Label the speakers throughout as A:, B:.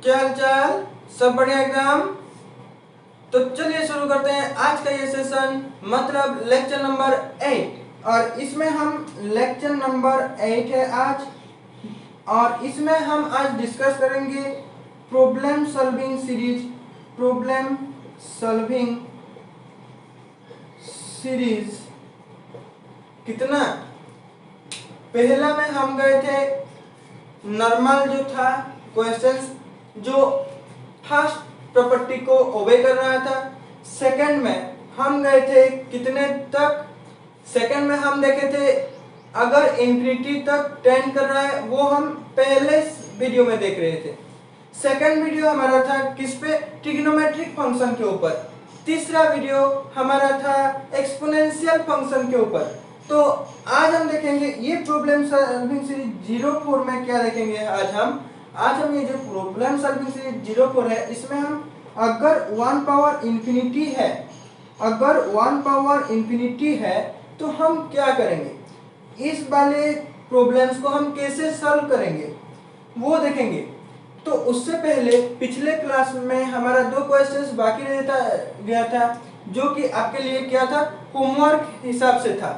A: क्या हाल चाल? सब बढ़िया एकदम। तो चलिए शुरू करते हैं आज का ये सेशन, मतलब लेक्चर नंबर 8। और इसमें हम लेक्चर नंबर 8 है आज, और इसमें हम आज डिस्कस करेंगे problem solving series. Problem solving series कितना पहला में हम गए थे नॉर्मल जो था क्वेश्चंस, जो फर्स्ट प्रॉपर्टी को ओबे कर रहा था। सेकंड में हम गए थे कितने तक? सेकंड में हम देखे थे अगर इंफिनिटी तक टेंड कर रहा है, वो हम पहले वीडियो में देख रहे थे। सेकंड वीडियो हमारा था किस पे? ट्रिग्नोमेट्रिक फंक्शन के ऊपर। तीसरा वीडियो हमारा था एक्सपोनेंशियल फंक्शन के ऊपर। तो आज हम देखेंगे ये प्रॉब्लम सॉल्विंग सीरीज 04 में क्या देखेंगे आज हम ये जो प्रॉब्लम सॉल्विंग सीरीज 04 है, इसमें हम अगर 1 पावर इंफिनिटी है तो हम क्या करेंगे, इस वाले प्रॉब्लम्स को हम कैसे सॉल्व करेंगे वो देखेंगे। तो उससे पहले पिछले क्लास में हमारा 2 क्वेश्चंस बाकी रहता गया था, जो कि आपके लिए क्या था, होमवर्क हिसाब से था।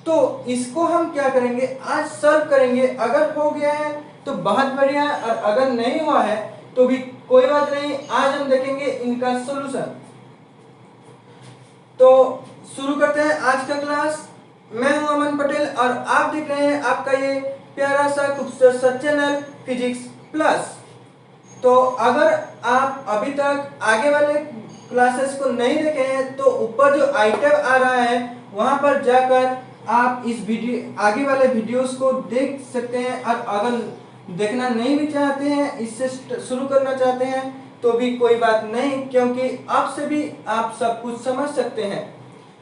A: तो इसको हम क्या करेंगे, आज सॉल्व करेंगे। अगर हो गया है तो बहुत बढ़िया, और अगर नहीं हुआ है तो भी कोई बात नहीं, आज हम देखेंगे इनका सॉल्यूशन। तो शुरू करते हैं आज का क्लास। मैं हूं अमन पटेल और आप देख रहे हैं आपका ये प्यारा सा खूबसूरत सा चैनल फिजिक्स प्लस। तो अगर आप अभी तक आगे वाले क्लासेस को नहीं देखे हैं तो ऊपर जो आई टैब आ रहा है वहां पर जाकर आप इस वीडियो आगे वाले वीडियोस को देख सकते हैं। और अगर देखना नहीं भी चाहते हैं, इससे शुरू करना चाहते हैं तो भी कोई बात नहीं, क्योंकि आपसे भी आप सब कुछ समझ सकते हैं।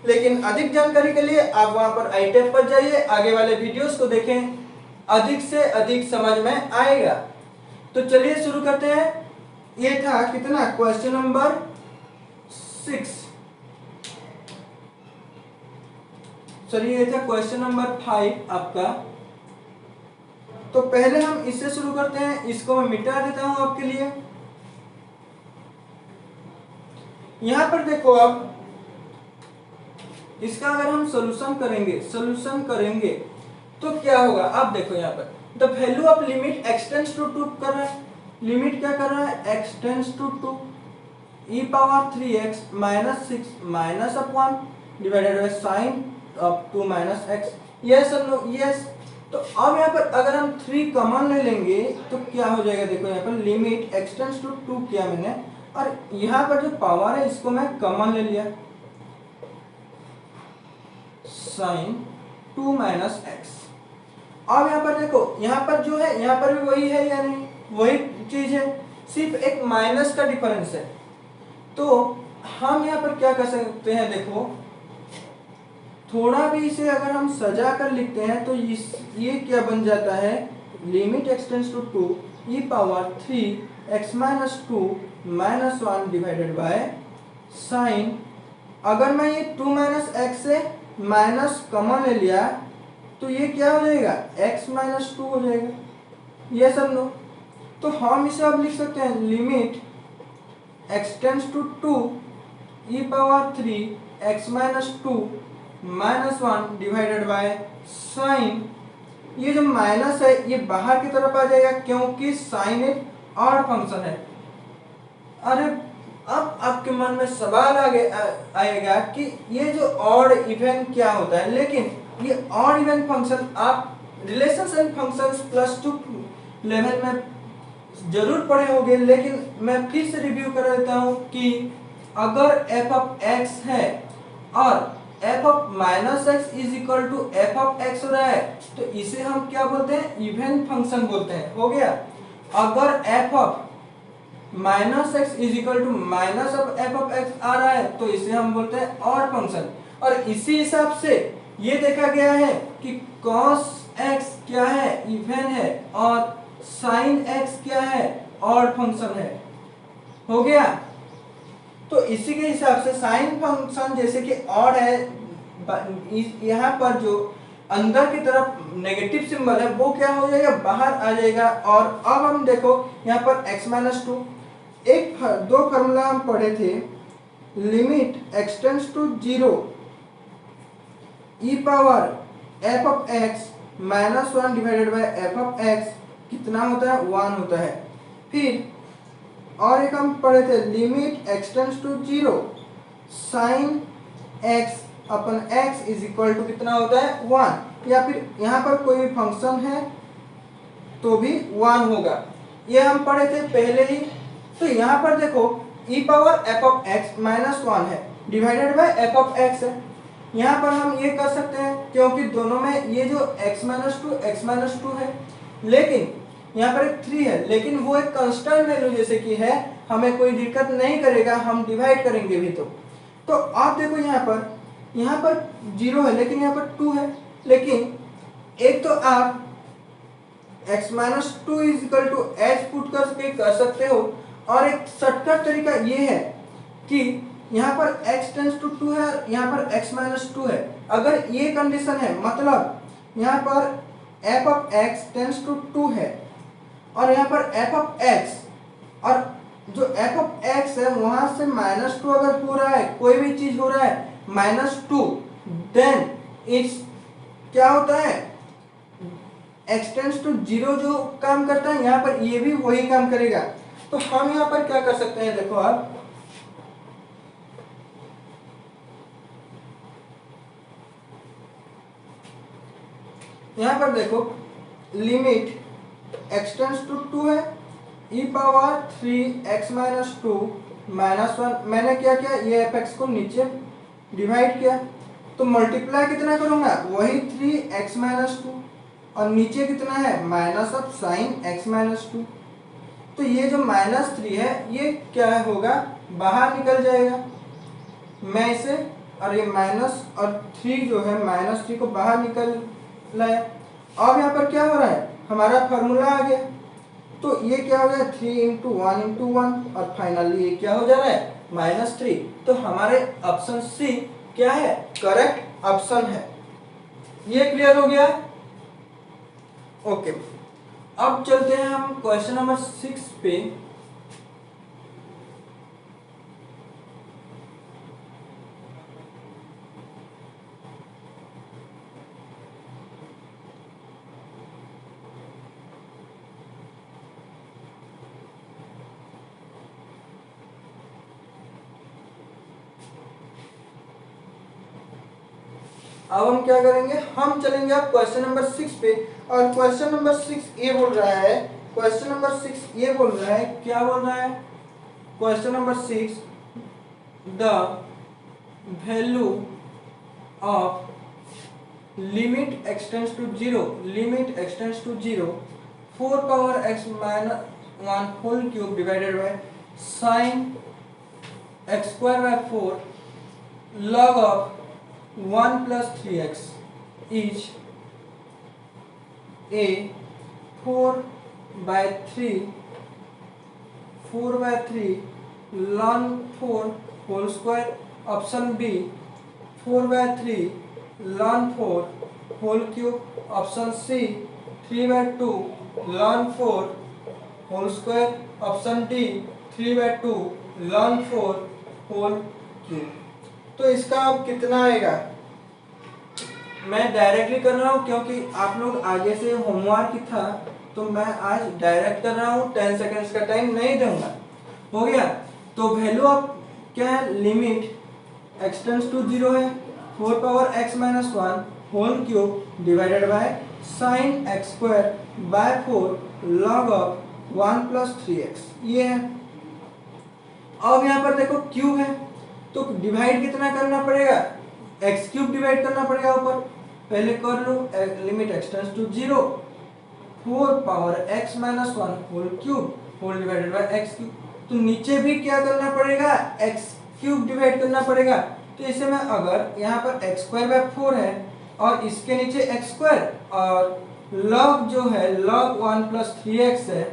A: लेकिन अधिक जानकारी के लिए आप वहां पर आई टैब पर जाइए, आगे वाले वीडियोस को देखें, अधिक से अधिक समझ में आएगा। तो चलिए शुरू करते हैं। ये था कितना, क्वेश्चन नंबर 6। चलिए ये था क्वेश्चन नंबर 5 आपका। तो पहले हम इससे शुरू करते हैं, इसको मैं मिटा देता हूं आपके लिए। यहां पर देखो, अब इसका अगर हम सॉल्यूशन करेंगे तो क्या होगा। अब देखो यहाँ पर the value of limit x tends to 2 कर रहा है। लिमिट क्या कर रहा है, x tends to 2 e power 3x minus 6 minus up 1 divided by sine of 2 minus x। Yes or no? Yes. तो अब यहाँ पर अगर हम 3 कॉमन ले लेंगे तो क्या हो जाएगा, देखो यहाँ पर लिमिट एक्सटेंड्स टू 2 किया मैंने, और यहाँ पर जो पावर है इसको मैं कॉमन ले लिया, साइन 2 माइनस x। अब यहाँ पर देखो, यहाँ पर जो है, यहाँ पर भी वही है या नहीं, वही चीज है, सिर्फ एक माइनस का डिफरेंस है। तो हम यहाँ पर क्या कर सकते हैं, देखो थोड़ा भी इसे अगर हम सजा कर लिखते हैं तो ये क्या बन जाता है, limit x tends to 2 e power 3 x minus 2 minus 1 divided by sine. अगर मैं ये 2 माइनस एक्स से माइनस कॉमन ले लिया तो ये क्या हो जाएगा, x माइनस 2 हो जाएगा। ये सब नो, तो हम इसे अब लिख सकते हैं limit x tends to 2 e power 3 x minus 2 minus 1 divided by sine. ये जो माइनस है ये बाहर की तरफ आ जाएगा, क्योंकि साइन एक ऑड फंक्शन है। अरे अब आपके मन में सवाल आएगा कि ये जो ऑड इवन क्या होता है। लेकिन ये ऑड इवन फंक्शन आप relations and functions plus 2 level में जरूर पढ़े होंगे, लेकिन मैं फिर से रिव्यू कर देता हूं कि अगर f ऑफ x है और f of minus x is equal to f of x हो रहा है तो इसे हम क्या बोलते हैं, इवन फंक्शन बोलते हैं। हो गया। अगर f of minus x is equal to minus of f of x आ रहा है तो इसे हम बोलते हैं ऑड फंक्शन। और इसी हिसाब से ये देखा गया है कि cos x क्या है, इवन है, और sin x क्या है, ऑड फंक्शन है। हो गया। तो इसी के हिसाब से साइन फंक्शन जैसे कि ऑड है, यहाँ पर जो अंदर की तरफ नेगेटिव सिंबल है वो क्या हो जाएगा, बाहर आ जाएगा। और अब हम देखो यहाँ पर x माइनस टू, दो फॉर्मूला हम पढ़े थे, limit x tends to 0 e power f of x minus 1 divided by f of x कितना होता है, 1 होता है। फिर और एक हम पढ़े थे, limit x tends to 0 sine x upon x is equal to कितना होता है, 1। या फिर यहाँ पर कोई भी फंक्शन है तो भी 1 होगा, ये हम पढ़े थे पहले ही। तो यहाँ पर देखो e power f of x minus 1 है divided by f of x है। यहाँ पर हम ये कर सकते हैं क्योंकि दोनों में ये जो x माइनस टू है, लेकिन यहाँ पर एक 3 है, लेकिन वो एक कांस्टेंट वैल्यू जैसे कि है, हमें कोई दिक्कत नहीं करेगा, हम डिवाइड करेंगे भी। तो आप देखो यहाँ पर 0 है लेकिन यहाँ पर 2 है, लेकिन एक तो आप x minus two is equal to H put करके कर सकते हो, और एक शॉर्टकट तरीका ये है कि यहाँ पर x टेंड्स टू 2 है, यहाँ पर x माइनस टू है। अगर ये कंडीशन है, मतलब यहाँ पर f of x tends to 2 है और यहाँ पर f ऑफ x, और जो f ऑफ x है वहां से माइनस 2 अगर हो रहा है, कोई भी चीज हो रहा है माइनस 2, देन इट्स क्या होता है, x टेंड्स टू 0 जो काम करता है यहाँ पर ये भी वही काम करेगा। तो हम यहाँ पर क्या कर सकते हैं, देखो आप यहाँ पर देखो लिमिट x टेंड्स टू 2 है, e power 3x minus 2 minus 1, मैंने क्या किया, ये fx को नीचे डिवाइड किया, तो मल्टीप्लाई कितना करूंगा, वही 3x माइनस 2, और नीचे कितना है, minus of sine x minus 2। तो ये जो माइनस 3 है ये क्या होगा, बाहर निकल जाएगा, मैं इसे, और ये माइनस और 3 जो है माइनस 3 को बाहर निकल लाया। अब यहाँ पर क्या हो रहा है, हमारा फार्मूला आ गया, तो ये क्या हो गया, 3 इंटू 1 और फाइनली ये क्या हो जा रहा है, माइनस 3। तो हमारे ऑप्शन सी क्या है, करेक्ट ऑप्शन है। ये क्लियर हो गया, ओके। अब चलते हैं हम क्वेश्चन नंबर 6 पे। अब हम क्या करेंगे, हम चलेंगे अब क्वेश्चन नंबर 6 पे, और क्वेश्चन नंबर 6 ये बोल रहा है, क्वेश्चन नंबर 6 ये बोल रहा है, क्या बोल रहा है, question number 6, the value of limit x tends to 0, limit x tends to 0 4 power x minus 1 whole cube divided by sine x square by 4 log of 1 plus 3x is a 4 by 3 ln 4 whole square, option B 4 by 3 ln 4 whole cube, option C 3 by 2 ln 4 whole square, option D 3 by 2 ln 4 whole cube। तो इसका अब कितना आएगा, मैं directly कर रहा हूँ क्योंकि आप लोग आगे से होमवर्क ही था, तो मैं आज डायरेक्ट कर रहा हूँ, 10 सेकेंड्स का टाइम नहीं दूंगा। हो गया, तो वैल्यू ऑफ क्या है, लिमिट x टेंड्स टू 0 है, 4 power x minus 1 whole cube divided by sine x square by 4 log of 1 plus 3x, ये है। अब यहाँ पर देखो क्यूब है, तो डिवाइड कितना करना पड़ेगा, एक्स क्यूब डिवाइड करना पड़ेगा ऊपर, पहले कर लो, limit x tends to 0 4 power x minus 1 whole cube whole divided by x cube, तो नीचे भी क्या करना पड़ेगा, x क्यूब डिवाइड करना पड़ेगा। तो इसे मैं अगर यहाँ पर x स्क्वायर बाय 4 है और इसके नीचे x स्क्वायर, और log जो है log 1 प्लस 3x है,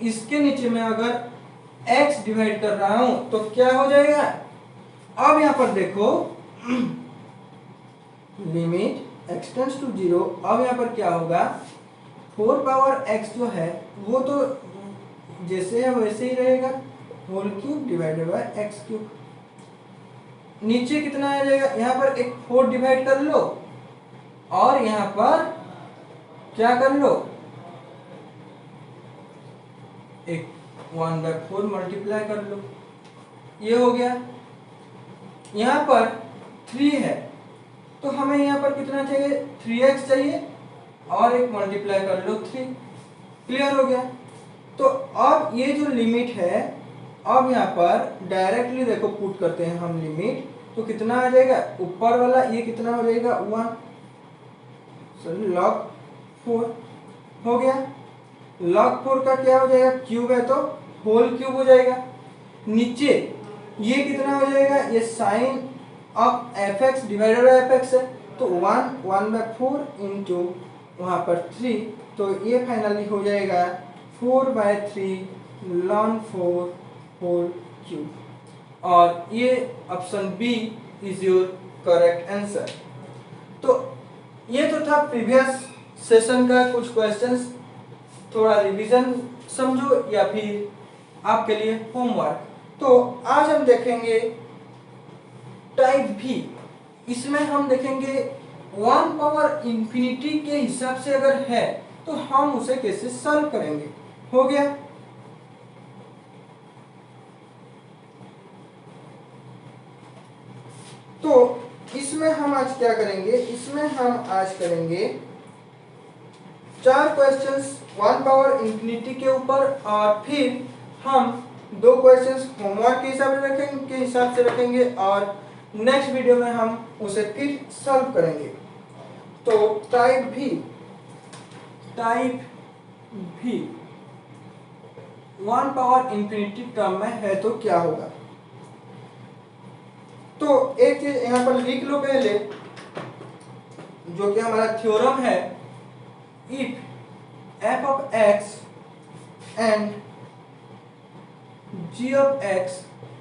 A: इसके नीचे में अगर x डिवाइड कर रहा हूँ तो क्या हो जाएगा। अब यहाँ पर देखो लिमिट x टेंड्स टू 0, अब यहाँ पर क्या होगा 4 पावर x जो है वो तो जैसे है वैसे ही रहेगा, whole cube divided by x cube. नीचे कितना आ जाएगा, यहाँ पर एक 4 डिवाइड कर लो और यहाँ पर क्या कर लो, एक 1/4 मल्टीप्लाई कर लो, ये हो गया। यहाँ पर 3 है तो हमें यहाँ पर कितना चाहिए 3x चाहिए और एक मल्टीप्लाई कर लो 3, क्लियर हो गया। तो अब ये जो लिमिट है, अब यहाँ पर डायरेक्टली देखो पुट करते हैं हम लिमिट, तो कितना आ जाएगा ऊपर वाला ये कितना हो जाएगा 1, सॉरी log 4 हो गया। log 4 का क्या हो जाएगा, क्यूब है तो होल क्यूब हो जाएगा। नीचे ये कितना हो जाएगा, ये sine of f x divided by f x है, तो 1/4 इंटू वहाँ पर 3, तो ये फाइनली हो जाएगा 4/3 ln 4 होल क्यूब। और ये option B is your correct answer. तो ये तो था प्रीवियस सेशन का कुछ क्वेश्चंस, थोड़ा रिवीजन समझो या फिर आपके लिए होमवर्क। तो आज हम देखेंगे टाइप भी। इसमें हम देखेंगे 1 पावर इंफिनिटी के हिसाब से अगर है तो हम उसे कैसे सॉल्व करेंगे। हो गया। तो इसमें हम आज क्या करेंगे, इसमें हम आज करेंगे 4 क्वेश्चंस 1 पावर इंफिनिटी के ऊपर, और फिर हम 2 क्वेश्चंस होमवर्क के हिसाब से रखेंगे और नेक्स्ट वीडियो में हम उसे फिर सॉल्व करेंगे। तो टाइप भी 1 पावर इंफिनिटी टर्म में है तो क्या होगा। तो एक चीज यहाँ पर लिख लो पहले, जो कि हमारा थ्योरम है, if f of x and g of x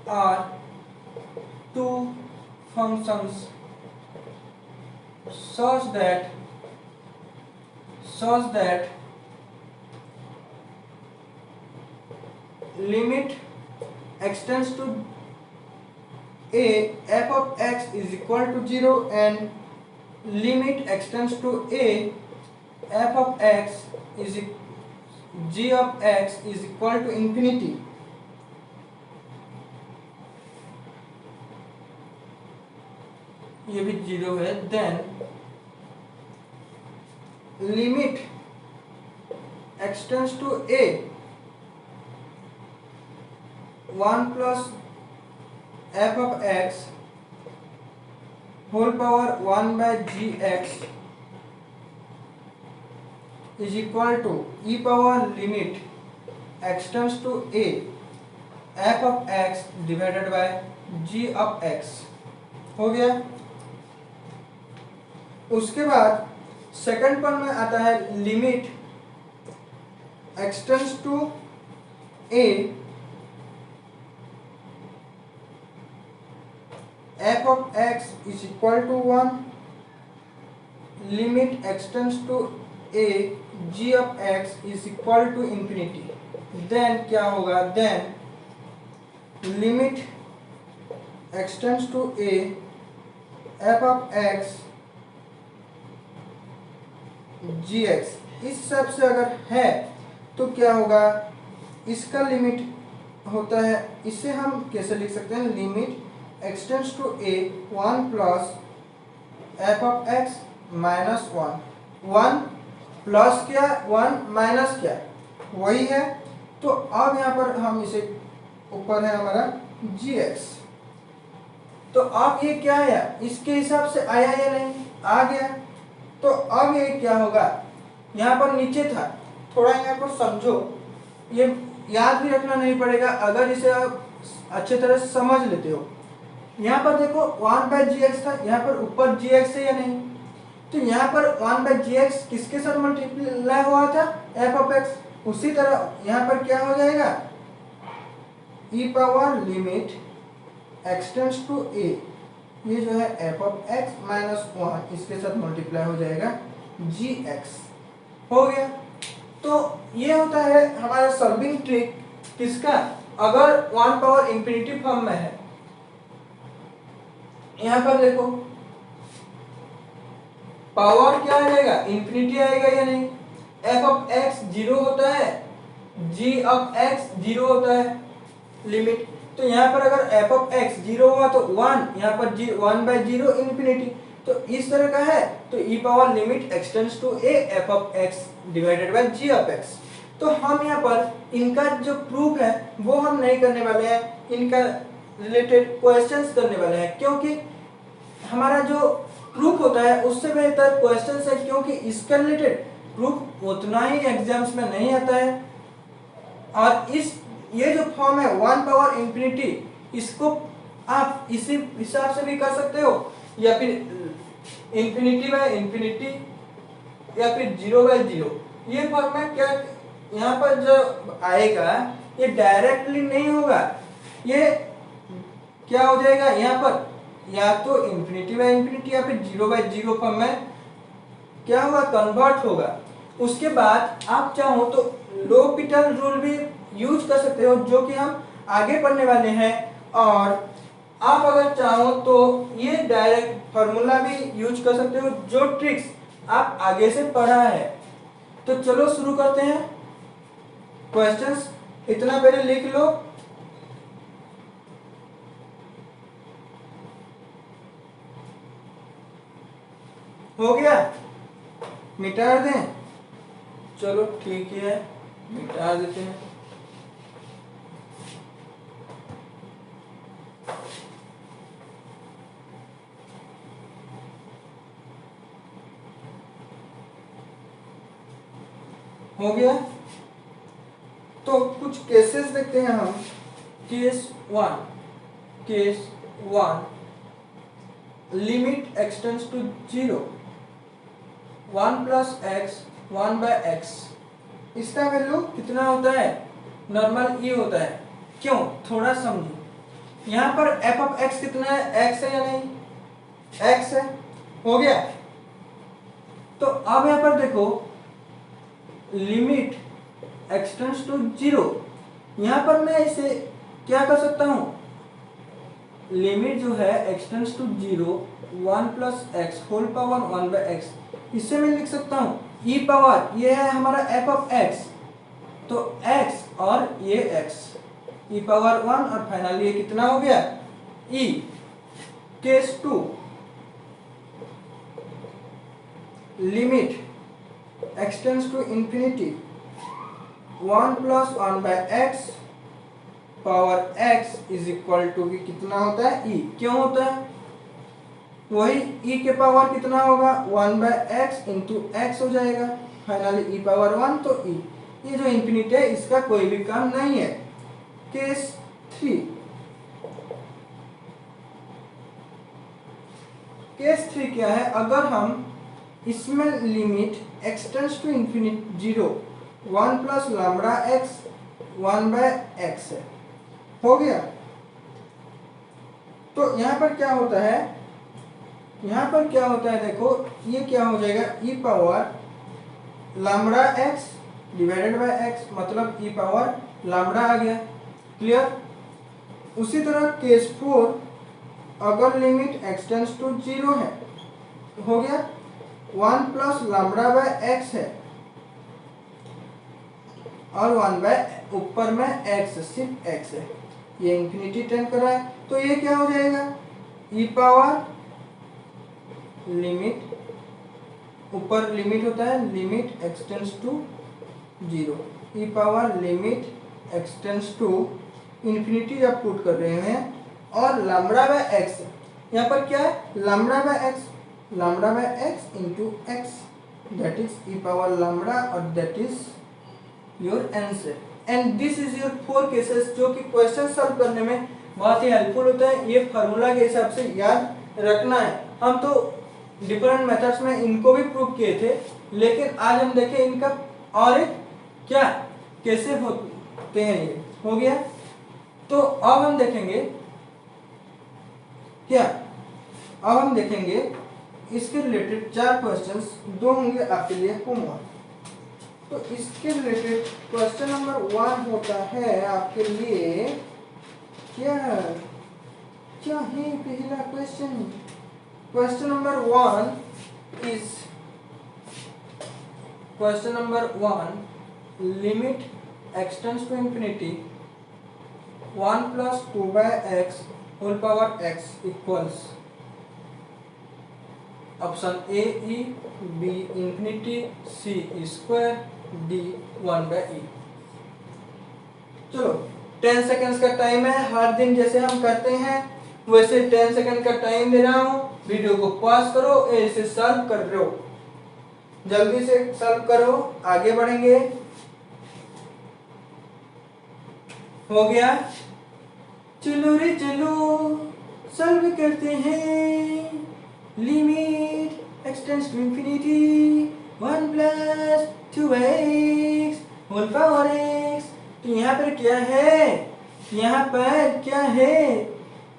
A: are two functions such that limit x tends to a f of x is equal to 0 and limit x tends to a f of x is g of x is equal to infinity, ये भी 0 है, then limit x tends to a 1 plus f of x whole power 1 by gx is equal to e power limit x tends to a f of x divided by g of x। हो गया। उसके बाद second point में आता है limit x tends to a f of x is equal to 1, limit x tends to a g of x is equal to infinity, then क्या होगा, then limit x tends to a f of x gx, इस हिसाब से अगर है तो क्या होगा, इसका लिमिट होता है, इसे हम कैसे लिख सकते हैं, limit x tends to a 1 plus f of x minus 1, 1 plus क्या 1 माइनस क्या वही है। तो अब यहाँ पर हम इसे ऊपर है हमारा gx, तो अब ये क्या आया, इसके हिसाब से आया या नहीं, आ गया। तो अब ये क्या होगा, यहाँ पर नीचे था, थोड़ा यहाँ पर समझो, ये याद भी रखना नहीं पड़ेगा अगर इसे आप अच्छे तरह से समझ लेते हो। यहाँ पर देखो 1 by gx था, यहाँ पर ऊपर gx है या नहीं, तो यहाँ पर 1 by gx किसके साथ मल्टीप्लाई हुआ था, f of x, उसी तरह यहाँ पर क्या हो जाएगा, e power limit x tends to a, ये जो है एफ ऑफ एक्स माइनस 1 इसके साथ मल्टीप्लाई हो जाएगा जी एक्स। हो गया। तो ये होता है हमारा सॉल्विंग ट्रिक किसका, अगर 1 पावर इंफिनिटी फॉर्म में है। यहां पर देखो पावर क्या आ जाएगा, इंफिनिटी आएगा या नहीं। एफ ऑफ एक्स 0 होता है, जी ऑफ एक्स 0 होता है, लिमिट। तो यहाँ पर अगर एफ ऑफ एक्स 0 हुआ तो 1, यहाँ पर 1/0 इंफिनिटी। तो इस तरह का है, तो e power limit x tends to a f of x divided by g of x. तो हम यहाँ पर इनका जो प्रूफ है वो हम नहीं करने वाले हैं, इनका रिलेटेड क्वेश्चंस करने वाले हैं, क्योंकि हमारा जो प्रूफ होता है उससे बेहतर क्वेश्चंस है, क्योंकि इसका रिलेटेड प्रूफ उतना ही एग्जाम्स में नहीं आता है। और ये जो फॉर्म है 1 पावर इंफिनिटी, इसको आप इसी हिसाब से भी कर सकते हो, या फिर इंफिनिटी बाय इंफिनिटी, या फिर 0/0। ये फॉर्म में क्या यहाँ पर जो आएगा ये डायरेक्टली नहीं होगा, ये क्या हो जाएगा यहाँ पर, या तो इंफिनिटी बाय इंफिनिटी या फिर 0/0 फॉर्म में क्या होगा, कन्वर्ट होगा। उसके बाद आप चाहो तो लोपिटल रूल भी यूज कर सकते हो, जो कि हम आगे पढ़ने वाले हैं। और आप अगर चाहो तो ये डायरेक्ट फार्मूला भी यूज कर सकते हो, जो ट्रिक्स आप आगे से पढ़ा है। तो चलो शुरू करते हैं। क्वेश्चंस इतना पहले लिख लो। हो गया, मिटा दें, चलो ठीक है मिटा देते हैं। हो गया। तो कुछ केसेस देखते हैं हम। Case 1 limit x tends to 0, 1 plus x 1/x। इसका वैल्यू कितना होता है, नॉर्मल ई होता है। क्यों, थोड़ा समझो। यहाँ पर एफ ऑफ एक्स कितना है, एक्स है या नहीं, एक्स है। हो गया। तो अब यहाँ पर देखो लिमिट एक्सटेंड्स टू 0, यहाँ पर मैं इसे क्या कर सकता हूँ, लिमिट जो है x tends to 0, 1 plus x whole power 1/x, इससे मैं लिख सकता हूँ ई पावर, ये है हमारा एफ ऑफ एक्स, तो x और ये x, ई पावर 1 और फाइनली ये कितना हो गया e। Case 2 limit x tends to infinity 1 plus 1/x power x is equal to भी कितना होता है e। क्यों होता है, वही e के पावर कितना होगा 1/x इंटू x हो जाएगा, फाइनली e पावर 1 तो e। ये जो इंफिनिटी है इसका कोई भी काम नहीं है। केस 3 क्या है, अगर हम इसमें limit x tends to infinity 0, 1 plus lambda x 1/x है। हो गया। तो यहाँ पर क्या होता है, देखो ये क्या हो जाएगा e power lambda x divided by x, मतलब e पावर लैम्बडा आ गया। क्लियर। उसी तरह केस 4 अगर लिमिट एक्सटेंड्स टू 0 है, हो गया 1 प्लस लैम्बडा बाय x है और 1 बाय ऊपर में x, सिर्फ x है, ये इंफिनिटी टेंड कर रहा है। तो ये क्या हो जाएगा e पावर लिमिट, ऊपर लिमिट होता है limit x tends to 0, e power limit x tends to infinity जब पुट कर रहे हैं, और लैम्बडा बाय एक्स, यहाँ पर क्या है lambda by x into x, that is e power lambda, और that is your answer. And this is your 4 cases, जो कि क्वेश्चन सॉल्व करने में बहुत ही हेल्पफुल होता है। ये फार्मूला के हिसाब से याद रखना है। हम तो डिफरेंट मेथड्स में इनको भी प्रूव किए थे, लेकिन आज हम देखें इनका और एक क्या कैसे होते हैं। ये हो गया। तो अब हम देखेंगे क्या अब हम देखेंगे इसके रिलेटेड 4 क्वेश्चंस, 2 होंगे आपके लिए होमवर्क। तो इसके रिलेटेड क्वेश्चन नंबर 1 होता है आपके लिए क्या क्या है पहला question. Question number 1 is question number 1, limit x tends to infinity 1 plus 2/x whole power x equals option A e, B infinity, C square, D 1/e। चलो 10 सेकेंड्स का टाइम है, हर दिन जैसे हम करते हैं वैसे 10 सेकेंड का टाइम दे रहा हूँ। वीडियो को पॉज करो, इसे सॉल्व कर लो, जल्दी से सॉल्व करो, आगे बढ़ेंगे। हो गया, चलो रे चलो सॉल्व करते हैं। Limit x tends to infinity 1 plus 2x whole power x। तो यहाँ पर क्या है, यहाँ पर क्या है,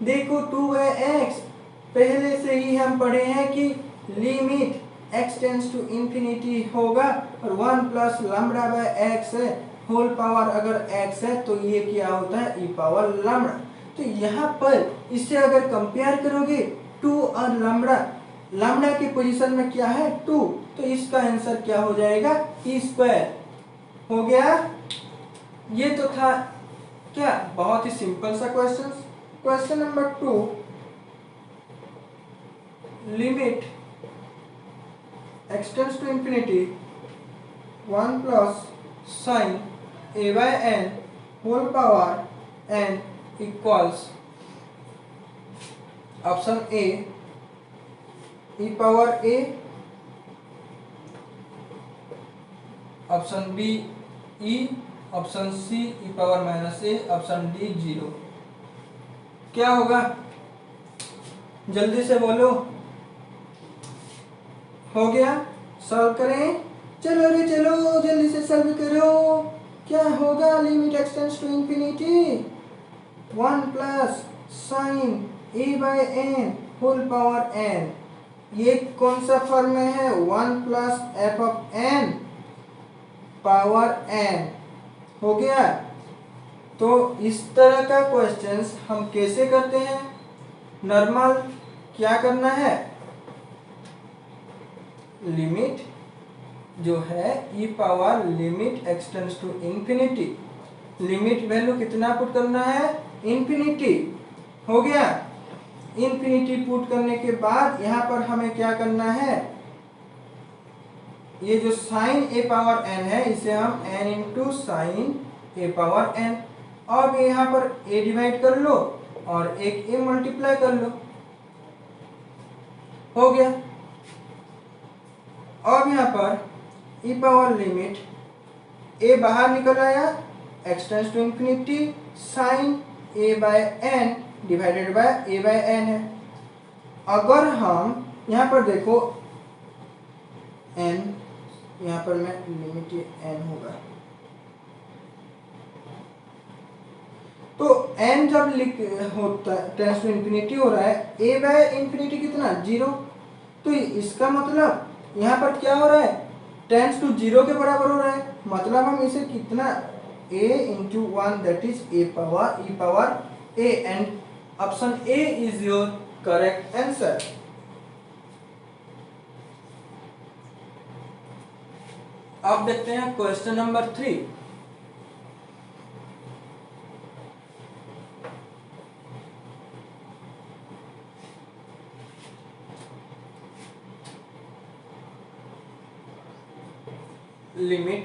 A: देखो 2x पहले से ही हम पढ़े हैं कि limit x tends to infinity होगा और 1 प्लस लैम्बडा बाय x है, होल पावर अगर x है तो ये क्या होता है e पावर लैम्बडा। तो यहाँ पर इससे अगर कंपेयर करोगे 2 और लैम्बडा, लैम्बडा की पोजीशन में क्या है 2, तो इसका आंसर क्या हो जाएगा e स्क्वायर। हो गया, ये तो था क्या, बहुत ही सिंपल सा question. Question number 2, limit x tends to infinity 1 plus sine a by n whole power n equals option A e power a, option B e, option C e power minus a, option D 0। क्या होगा, जल्दी से बोलो। हो गया, solve करें, चलो रे चलो जल्दी से सॉल्व करो। क्या होगा, limit x tends to infinity 1 plus sine a by n whole power n, ये कौन सा फॉर्म में है, 1 plus f of n power n। हो गया, तो इस तरह का क्वेश्चंस हम कैसे करते हैं, नॉर्मल क्या करना है, लिमिट जो है e power limit x tends to infinity, limit value कितना पुट करना है, इंफिनिटी। हो गया, इंफिनिटी पुट करने के बाद यहाँ पर हमें क्या करना है, ये जो साइन a पावर n है इसे हम n into sine a power n, अब यहाँ पर a डिवाइड कर लो और एक a मल्टीप्लाई कर लो। हो गया, अब यहाँ पर e पावर लिमिट a बाहर निकल आया, x tends to infinity sine a by n divided by a by n है। अगर हम यहाँ पर देखो n, यहाँ पर मैं लिमिट n होगा, तो n जब होता टेंड्स टू इंफिनिटी हो रहा है, a बाय इंफिनिटी कितना 0, तो इसका मतलब यहाँ पर क्या हो रहा है, टेंड्स टू 0 के बराबर हो रहा है, मतलब हम इसे कितना a into 1 that is e power a, and option a is your correct answer. अब देखते हैं question number 3। Limit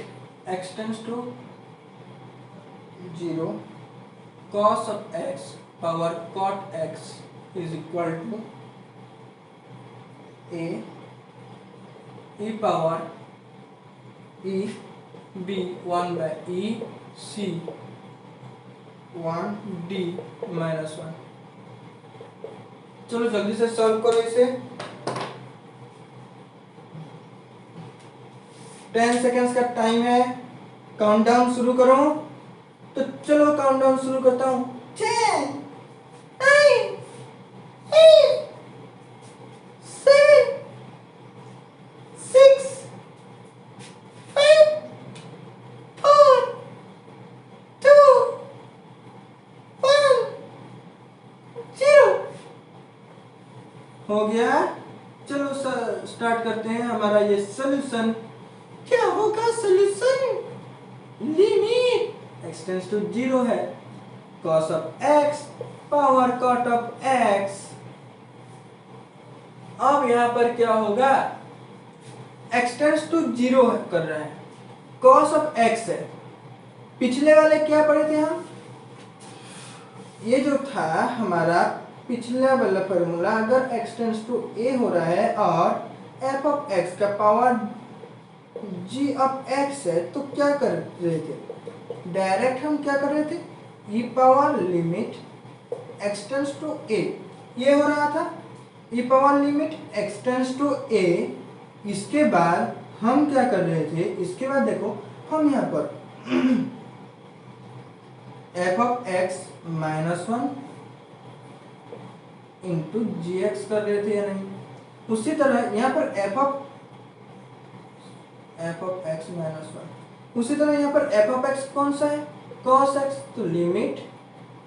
A: x tends to 0 cos of x power cot x is equal to a e power e b 1 by e c 1 d minus 1। चलो जल्दी से solve करो इसे, 10 seconds का time है, काउंटडाउन शुरू करो। तो चलो काउंटडाउन शुरू करता हूँ, 10 9 8 हो गया। चलो स्टार्ट करते हैं हमारा ये सोल्यूशन। क्या होगा solution? Limit x tends to 0 है, cos of x power cot of x। अब यहां पर क्या होगा, x टेंड्स टू 0 कर रहे हैं, cos ऑफ x है। पिछले वाले क्या पढ़े थे हम, ये जो था हमारा पिछला वाला फॉर्मूला, अगर x टेंड्स टू a हो रहा है और f ऑफ x का पावर g ऑफ x है, तो क्या कर रहे थे, डायरेक्ट हम क्या कर रहे थे, e power limit x tends to a, ये हो रहा था e power limit x tends to a। इसके बाद हम क्या कर रहे थे, इसके बाद देखो हम यहाँ पर f of x minus 1 into g x कर रहे थे या नहीं। उसी तरह यहाँ पर f ऑफ x माइनस 1, उसी तरह यहाँ पर f ऑफ x कौन सा है, cos x, तो लिमिट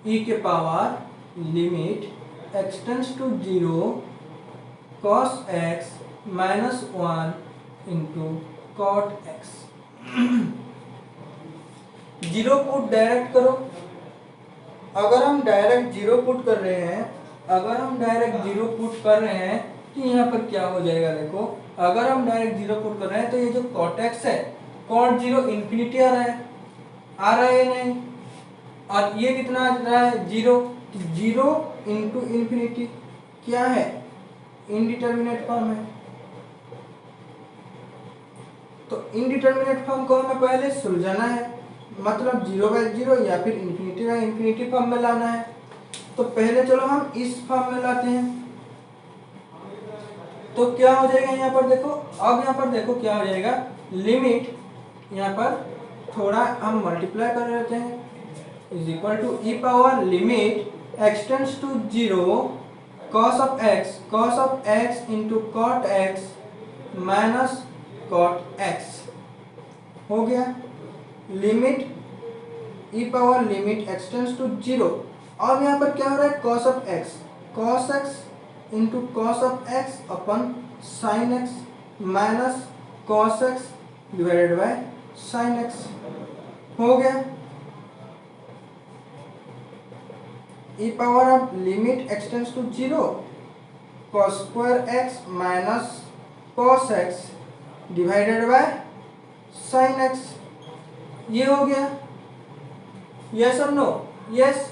A: e के power limit x tends to 0 cos x minus 1 into cot x। Zero put direct करो। अगर हम डायरेक्ट जीरो पुट कर रहे हैं, अगर हम डायरेक्ट जीरो पुट कर रहे हैं तो यहाँ पर क्या हो जाएगा, देखो अगर हम डायरेक्ट जीरो पुट कर रहे हैं तो ये जो cot x है, cot 0 इन्फिनिटी आ रहा है या नहीं, और ये कितना आ रहा है, 0, 0 इंटू इन्फिनिटी क्या है, इनडिटर्मिनेट फॉर्म है। तो इनडिटर्मिनेट फॉर्म को हमें पहले सुलझाना है, मतलब 0/0 या फिर इन्फिनिटी फॉर्म में लाना है। तो पहले चलो हम इस फॉर्म में लाते हैं, तो क्या हो जाएगा यहाँ पर देखो, अब यहाँ पर देखो क्या हो जाएगा, लिमिट यहाँ पर थोड़ा हम मल्टीप्लाई कर लेते हैं, is equal to e power limit x tends to 0 cos of x into cot x minus cot x हो गया। Limit e power limit x tends to 0। अब यहाँ पर क्या हो रहा है, cos x into cos of x upon sin x minus cos x divided by sin x हो गया। E power of limit x tends to 0 cos square x minus cos x divided by sin x, ये हो गया। Yes or no, yes.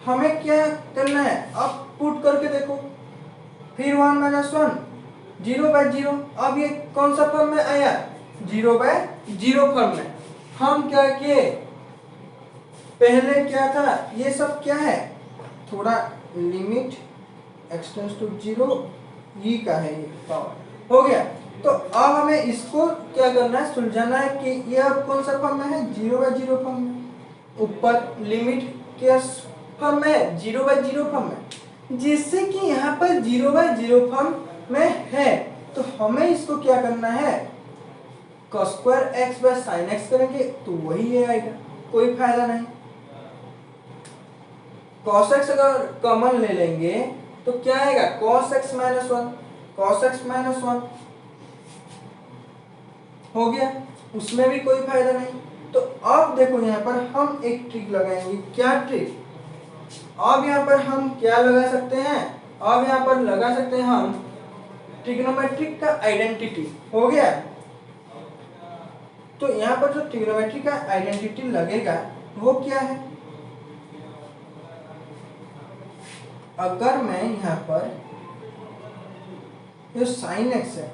A: हमें क्या करना है, अब पुट करके देखो, फिर 1 माइनस 1 0/0। अब ये कौन सा फॉर्म में आया, 0/0 फॉर्म में। हम क्या किए, पहले क्या था, ये सब क्या है, थोड़ा लिमिट x टेंड्स टू 0 ई का है, ये पावर हो गया। तो अब हमें इसको क्या करना है, सुलझाना है कि ये अब कौन सा फॉर्म में है, 0/0 फॉर्म में। ऊपर लिमिट के फॉर्म में, 0/0 फॉर्म में, जिससे कि यहाँ पर 0/0 फॉर्म में है। तो हमें इसको क्या करना है, cos square x by sin x करेंगे तो वही ये आएगा, कोई फायदा नहीं। cos x अगर कॉमन ले लेंगे तो क्या आएगा, cos x minus 1, cos x minus 1 हो गया, उसमें भी कोई फायदा नहीं। तो अब देखो यहाँ पर हम एक ट्रिक लगाएंगे, क्या ट्रिक, अब यहाँ पर हम क्या लगा सकते हैं, अब यहाँ पर लगा सकते हैं हम ट्रिग्नोमेट्रिक का आइडेंटिटी, हो गया। तो यहाँ पर जो ट्रिग्नोमेट्रिक का आइडेंटिटी लगेगा वो क्या है, अगर मैं यहाँ पर जो sin x है,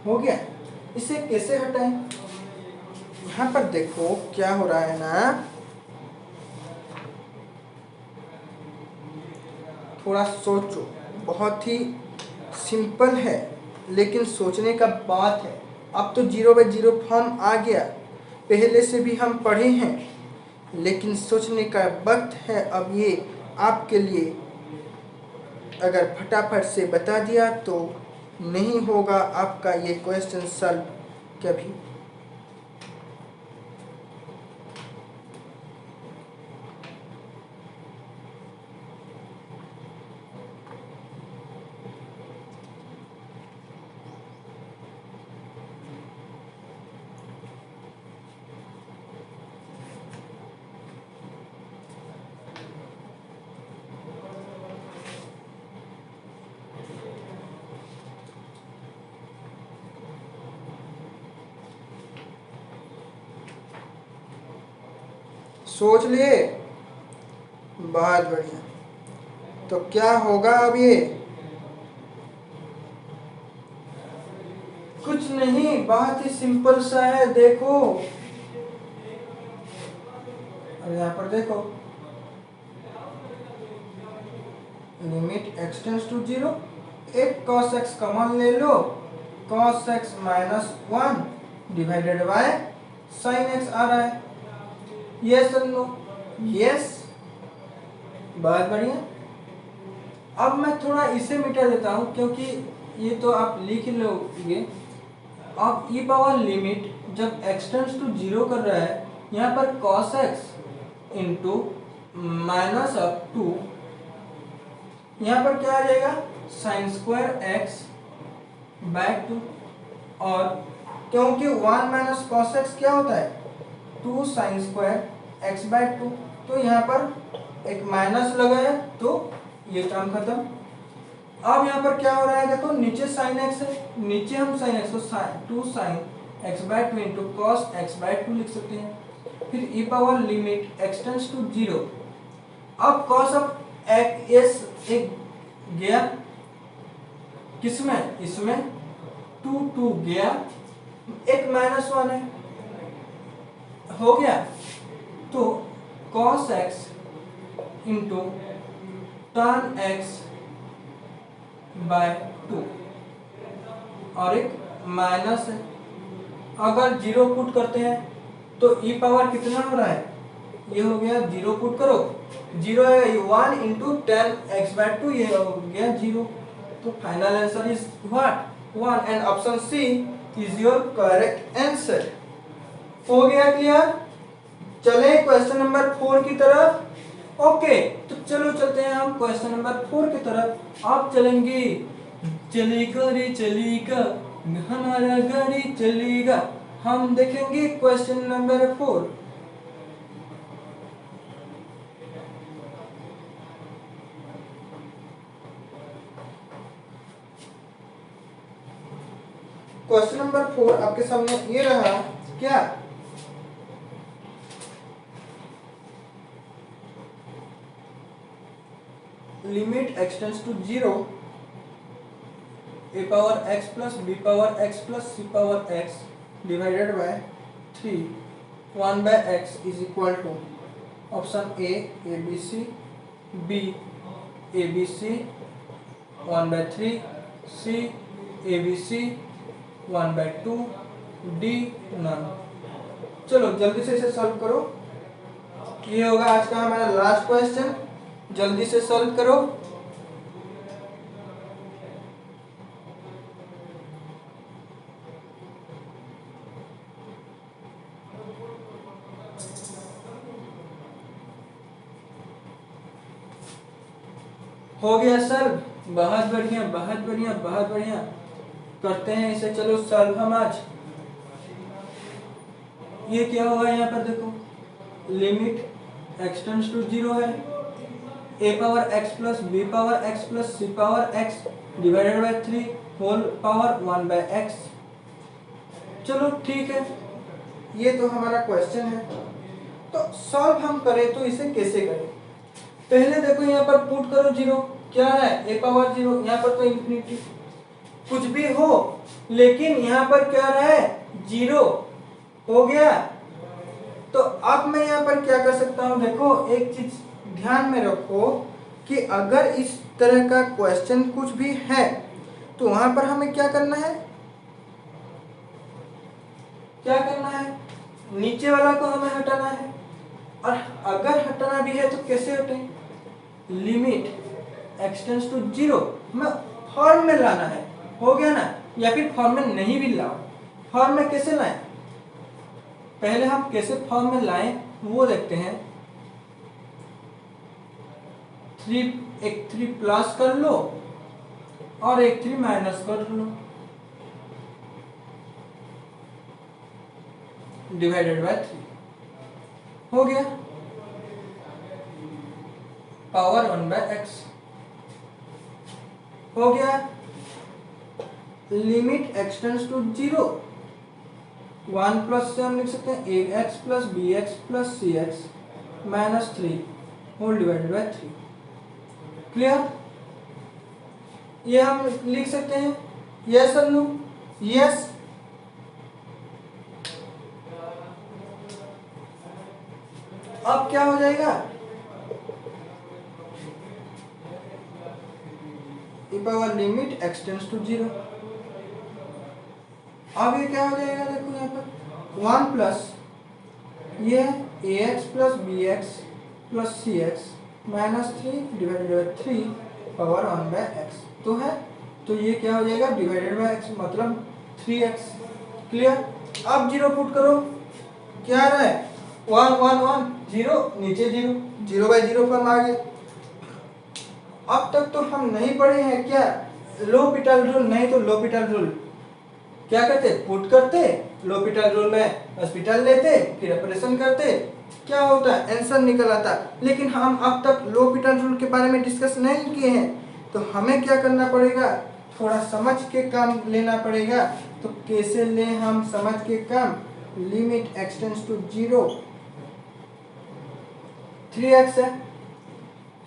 A: हो गया, इसे कैसे हटाएं। यहाँ पर देखो क्या हो रहा है ना, थोड़ा सोचो, बहुत ही सिंपल है लेकिन सोचने का बात है। अब तो 0/0 फॉर्म आ गया, पहले से भी हम पढ़े हैं, लेकिन सोचने का वक्त है अब ये आपके लिए। अगर फटाफट से बता दिया तो नहीं होगा आपका ये क्वेश्चन सॉल्व कभी। सोच लिए, बहुत बढ़िया। तो क्या होगा अब ये, कुछ नहीं, बहुत ही सिंपल सा है। देखो अब यहाँ पर देखो, लिमिट x टेंड्स टू 0, एक cos x कॉमन ले लो, cos x minus 1 divided by sin x आ रहा है। Yes or no? यस, बहुत बढ़िया। अब मैं थोड़ा इसे मिटा देता हूँ क्योंकि ये तो आप लिख लोगे। अब ई पावर लिमिट जब x टेंड्स टू 0 कर रहा है, यहाँ पर cos x into minus of 2, यहाँ पर क्या आ जाएगा, साइन स्क्वायर एक्स बाय 2, और क्योंकि 1 माइनस कॉस एक्स क्या होता है, 2 साइन स्क्वायर एक्स बाय 2, तो यहाँ पर एक माइनस लगा है तो ये टर्म खत्म। अब यहाँ पर क्या हो रहा है, देखो नीचे साइन एक्स है, नीचे हम साइन एक्स को 2 sine x by 2 into cos x by 2 लिख सकते हैं। फिर e power limit x tends to 0, अब कॉस ऑफ एक्स एक गया किसमें, इसमें 2 गया, एक माइनस 1 है, हो गया। तो cos x into tan x by 2 और एक माइनस है। अगर 0 पुट करते हैं तो ई पावर कितना हो रहा है, ये हो गया 0 पुट करो, 0 है 1 इंटू 10x बाय 2, ये हो गया 0। तो final answer is what, 1, and option C is your correct answer. हो गया क्लियर? चले क्वेश्चन नंबर 4 की तरफ। ओके, तो चलो चलते हैं हम क्वेश्चन नंबर 4 की तरफ। आप चलेंगे, चलेगा रे चलेगा, हमारा गाड़ी चलेगा। हम देखेंगे क्वेश्चन नंबर 4। क्वेश्चन नंबर 4 आपके सामने ये रहा, क्या, limit x tends to 0, a power x plus b power x plus c power x divided by 3, 1 by x is equal to option A ABC, B ABC 1 by 3, C ABC 1 by 2, D none. चलो जल्दी से इसे solve करो, ये होगा आज का हमारा लास्ट क्वेश्चन। जल्दी से सॉल्व करो। हो गया सर, बहुत बढ़िया बहुत बढ़िया बहुत बढ़िया। करते हैं इसे, चलो सॉल्व हम आज। ये क्या होगा, यहाँ पर देखो, लिमिट x टेंड्स टू 0 है, a power x plus b power x plus c power x divided by 3 whole power 1 by x। चलो ठीक है, ये तो हमारा क्वेश्चन है। तो सॉल्व हम करें तो इसे कैसे करें, पहले देखो यहाँ पर पुट करो 0, क्या है a पावर 0, यहाँ पर तो इंफिनिटी कुछ भी हो, लेकिन यहाँ पर क्या रहा है, 0 हो गया। तो अब मैं यहाँ पर क्या कर सकता हूँ, देखो एक चीज ध्यान में रखो कि अगर इस तरह का क्वेश्चन कुछ भी है तो वहां पर हमें क्या करना है, क्या करना है, नीचे वाला को हमें हटाना है। और अगर हटाना भी है तो कैसे हटे, लिमिट x टेंड्स टू 0 में फॉर्म में लाना है, हो गया ना। या फिर फॉर्म में नहीं भी लाओ, फॉर्म में कैसे लाएं, पहले हम कैसे फॉर्म में लाएं वो देखते हैं। 3 प्लस कर लो और 3 माइनस कर लो, डिवाइडेड बाय 3 हो गया, पावर 1 बाय x हो गया। Limit x tends to 0, 1 plus से हम लिख सकते हैं ax plus bx plus cx minus 3 whole divided by 3। Clear? ये हम लिख सकते हैं। यस अन्नू? यस। अब क्या हो जाएगा? e power limit x tends to 0। अब ये क्या हो जाएगा? देखो यहाँ पर 1 प्लस ये ax plus bx plus cx minus 3 divided by 3 power 1 by x तो है। तो ये क्या हो जाएगा? डिवाइडेड बाय x मतलब 3x। क्लियर? अब 0 पुट करो, क्या आ रहा है? 1 1 1 0 नीचे 0, 0 बाय 0 फॉर्म आ गया। अब तक तो हम नहीं पढ़े हैं क्या l'Hopital रूल? नहीं तो l'Hopital रूल क्या करते? पुट करते, l'Hopital रूल में हॉस्पिटल लेते, फिर ऑपरेशन करते, क्या होता? आंसर निकल आता। लेकिन हम अब तक l'Hopital रूल के बारे में डिस्कस नहीं किए हैं, तो हमें क्या करना पड़ेगा? थोड़ा समझ के काम लेना पड़ेगा। तो कैसे ले हम समझ के काम? Limit x tends to 0 3x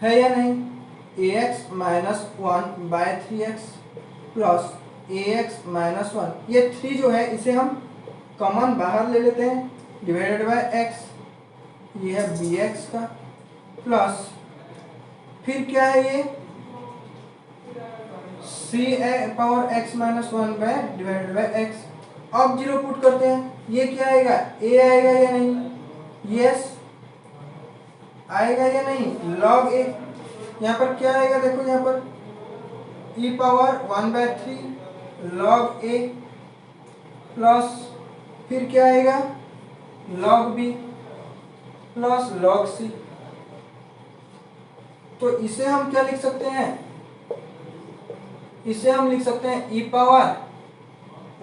A: है या नहीं? ax minus 1 by 3x plus ax minus 1, ये 3 जो है इसे हम कॉमन बाहर ले लेते हैं, डिवाइडेड बाय x, ये है bx का, प्लस फिर क्या है ये c power x minus 1 by divided by x। अब 0 पुट करते हैं, ये क्या आएगा? a आएगा या नहीं? यस आएगा या नहीं? log a। यहाँ पर क्या आएगा? देखो यहाँ पर e power 1 by 3 log a plus फिर क्या आएगा? log b plus log c। तो इसे हम क्या लिख सकते हैं? इसे हम लिख सकते हैं e power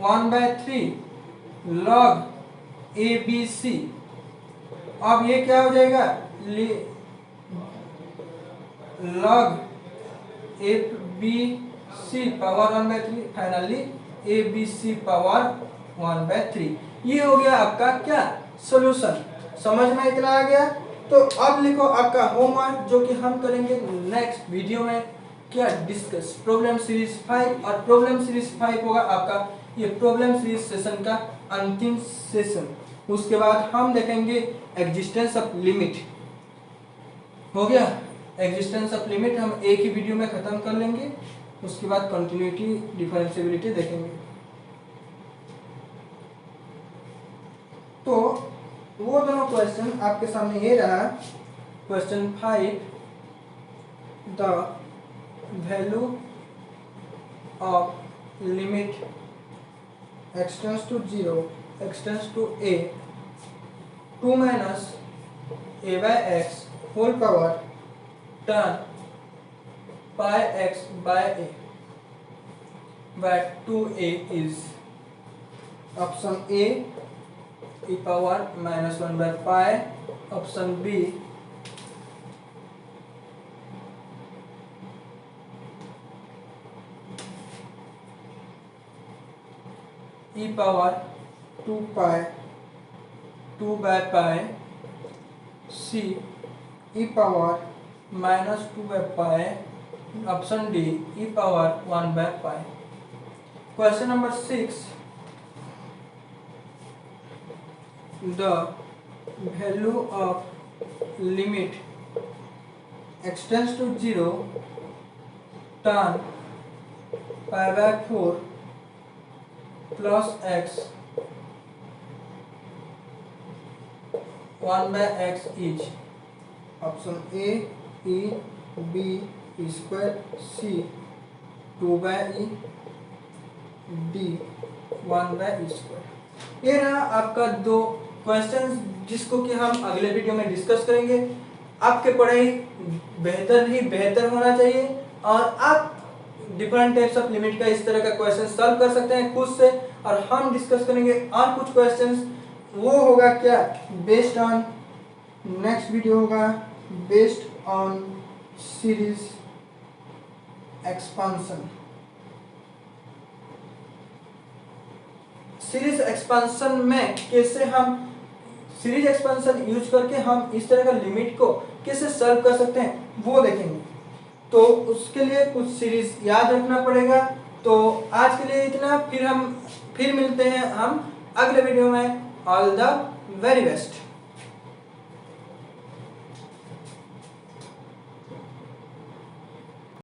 A: 1 by 3 log abc। अब ये क्या हो जाएगा? log abc power 1 by 3 finally abc power 1 by 3। ये हो गया आपका क्या? सॉल्यूशन। समझ में इतना आ गया? तो अब लिखो आपका होमवर्क, जो कि हम करेंगे नेक्स्ट वीडियो में, क्या डिस्कस प्रॉब्लम सीरीज 5। और प्रॉब्लम सीरीज 5 होगा आपका ये प्रॉब्लम सीरीज सेशन का अंतिम सेशन। उसके बाद हम देखेंगे एग्जिस्टेंस ऑफ लिमिट। हो गया? एग्जिस्टेंस ऑफ लिमिट हम एक ही वीडियो में खत्म कर लेंगे। उसके बाद कंटिन्यूटी डिफरेंशिएबिलिटी देखेंगे। तो वो दोनों क्वेश्चन आपके सामने ये रहा। Question 5, the value of limit x tends to 0 x tends to a 2 minus a by x whole power tan pi x by a, where 2a is option A e power minus 1 by pi, option B e power 2 pi 2 by pi, C e power minus 2 by pi, option D e power 1 by pi। Question number 6, the value of limit x tends to 0 tan pi by 4 plus x 1 by x is option A e b e square, C 2 by e, D 1 by e square। ये रहा आपका दो questions, जिसको कि हम अगले video में discuss करेंगे। आपके पढ़ाई बेहतर ही बेहतर होना चाहिए, और आप डिफरेंट टाइप्स ऑफ लिमिट का इस तरह का क्वेश्चन सॉल्व कर सकते हैं खुद से। और हम डिस्कस करेंगे और कुछ क्वेश्चंस, वो होगा क्या बेस्ड ऑन, नेक्स्ट वीडियो होगा based on series expansion. Series expansion में कैसे हम सीरीज एक्सपेंशन यूज करके हम इस तरह का लिमिट को कैसे सॉल्व कर सकते हैं वो देखेंगे। तो उसके लिए कुछ सीरीज याद रखना पड़ेगा। तो आज के लिए इतना, फिर मिलते हैं हम अगले वीडियो में। All the very best.